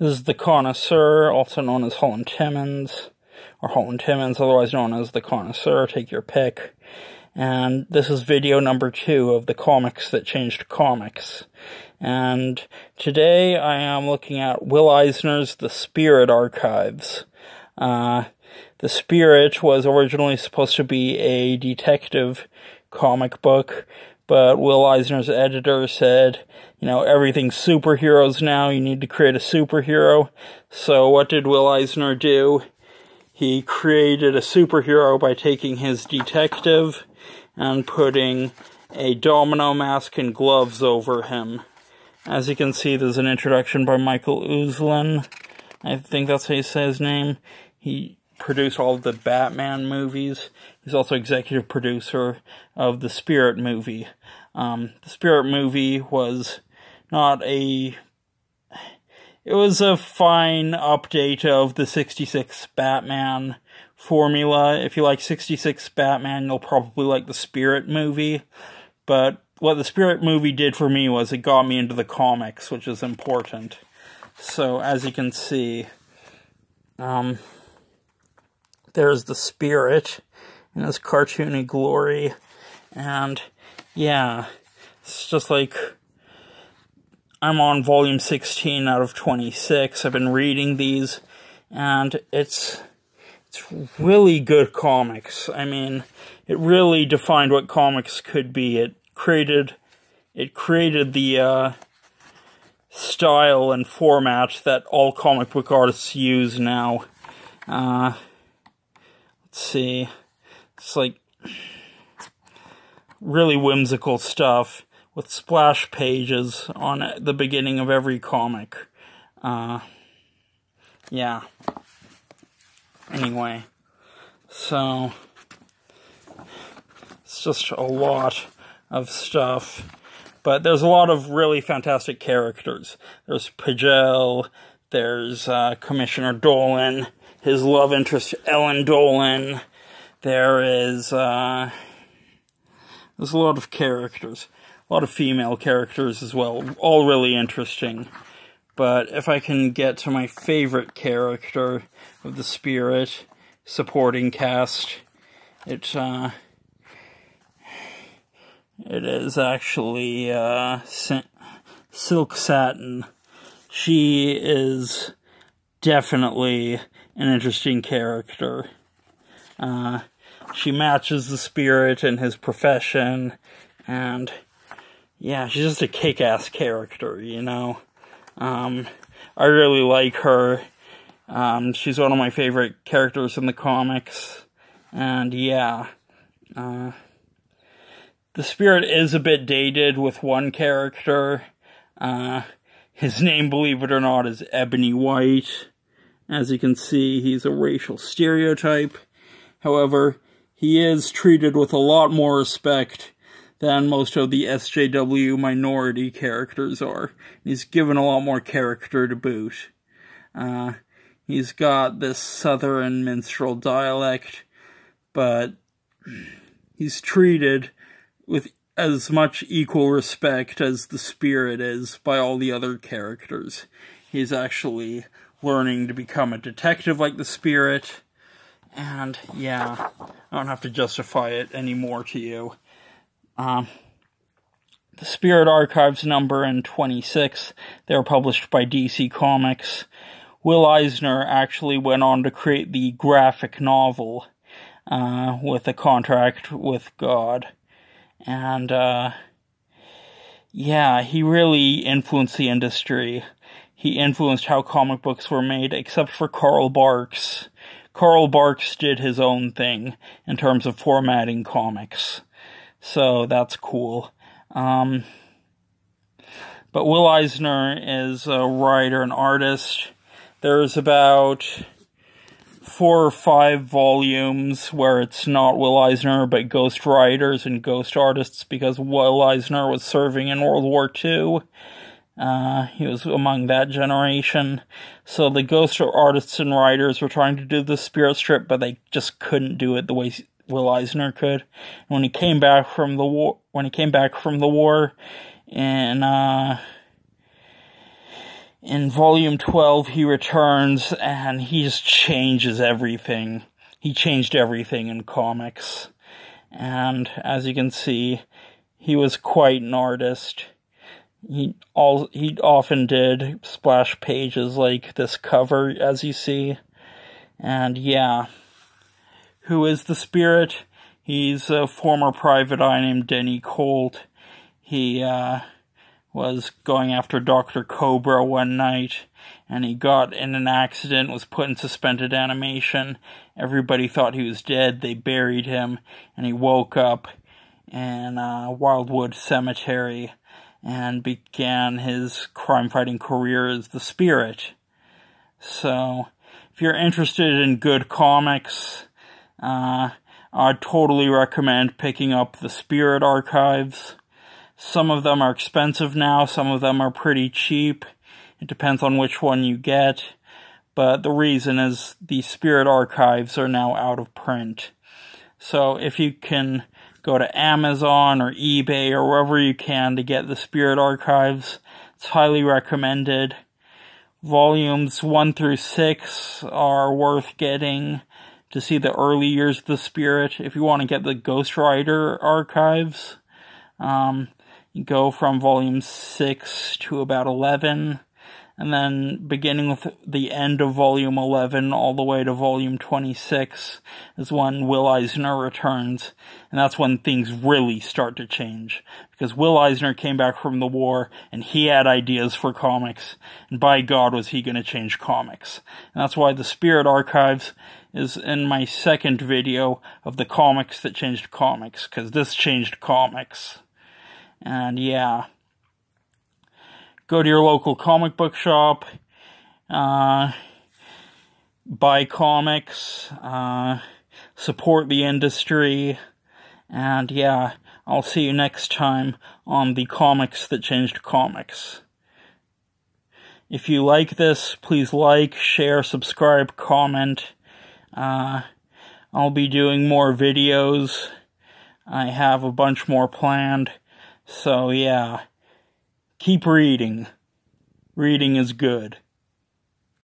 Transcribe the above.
This is the Connoisseur, also known as Holland Timmins, or Holland Timmins, otherwise known as the Connoisseur, take your pick. And this is video number 2 of the comics that changed comics. And today I am looking at Will Eisner's The Spirit archives. The Spirit was originally supposed to be a detective comic book, but Will Eisner's editor said, you know, everything's superheroes now, you need to create a superhero. So what did Will Eisner do? He created a superhero by taking his detective and putting a domino mask and gloves over him. As you can see, there's an introduction by Michael Uslan. I think that's how you say his name. He produced all of the Batman movies. He's also executive producer of the Spirit movie. The Spirit movie was it was a fine update of the 66 Batman formula. If you like 66 Batman, you'll probably like the Spirit movie. But what the Spirit movie did for me was it got me into the comics, which is important. So, as you can see, there's the Spirit in his cartoony glory. And, yeah, it's just like, I'm on volume 16 out of 26. I've been reading these, and it's really good comics. I mean, it really defined what comics could be. It created the style and format that all comic book artists use now. Let's see. It's like really whimsical stuff with splash pages on the beginning of every comic. Yeah. Anyway, so it's just a lot of stuff, but there's a lot of really fantastic characters. There's Pagel, there's Commissioner Dolan, his love interest Ellen Dolan. There's a lot of characters, a lot of female characters as well, all really interesting. But if I can get to my favorite character of the Spirit supporting cast, it is actually Silk Satin. She is definitely an interesting character. She matches the Spirit in his profession, and yeah, she's just a kick-ass character, you know. I really like her. She's one of my favorite characters in the comics, and yeah, the Spirit is a bit dated with one character. His name, believe it or not, is Ebony White. As you can see, he's a racial stereotype. However, he is treated with a lot more respect than most of the SJW minority characters are. He's given a lot more character to boot. He's got this southern minstrel dialect, but he's treated with as much equal respect as the Spirit is by all the other characters. He's actually learning to become a detective like the Spirit, and yeah, I don't have to justify it anymore to you. The Spirit Archives number in 26, they were published by DC Comics. Will Eisner actually went on to create the graphic novel, with a contract with God. And, yeah, he really influenced the industry. He influenced how comic books were made, except for Carl Barks. Carl Barks did his own thing in terms of formatting comics. So that's cool. But Will Eisner is a writer and artist. There's about 4 or 5 volumes where it's not Will Eisner, but ghost writers and ghost artists, because Will Eisner was serving in World War II. He was among that generation. So the ghost artists and writers were trying to do the Spirit strip, but they just couldn't do it the way Will Eisner could. And when he came back from the war, in in volume 12, he returns and he just changes everything. He changed everything in comics. And as you can see, he was quite an artist. He often did splash pages like this cover, as you see. And yeah. Who is the Spirit? He's a former private eye named Denny Colt. He was going after Dr. Cobra one night, and he got in an accident, was put in suspended animation. Everybody thought he was dead. They buried him, and he woke up in Wildwood Cemetery and began his crime-fighting career as the Spirit. So, if you're interested in good comics, I'd totally recommend picking up the Spirit archives. Some of them are expensive now, some of them are pretty cheap. It depends on which one you get. But the reason is the Spirit archives are now out of print. So if you can go to Amazon or eBay or wherever you can to get the Spirit archives, it's highly recommended. Volumes 1 through 6 are worth getting to see the early years of the Spirit. If you want to get the Ghost Rider archives, you go from volume 6 to about 11, and then beginning with the end of volume 11 all the way to volume 26 is when Will Eisner returns, and that's when things really start to change, because Will Eisner came back from the war, and he had ideas for comics, and by God was he going to change comics. And that's why the Spirit archives is in my second video of the comics that changed comics, because this changed comics. And yeah, go to your local comic book shop, buy comics, support the industry, and yeah, I'll see you next time on the comics that changed comics. If you like this, please like, share, subscribe, comment. I'll be doing more videos. I have a bunch more planned. So yeah, keep reading. Reading is good.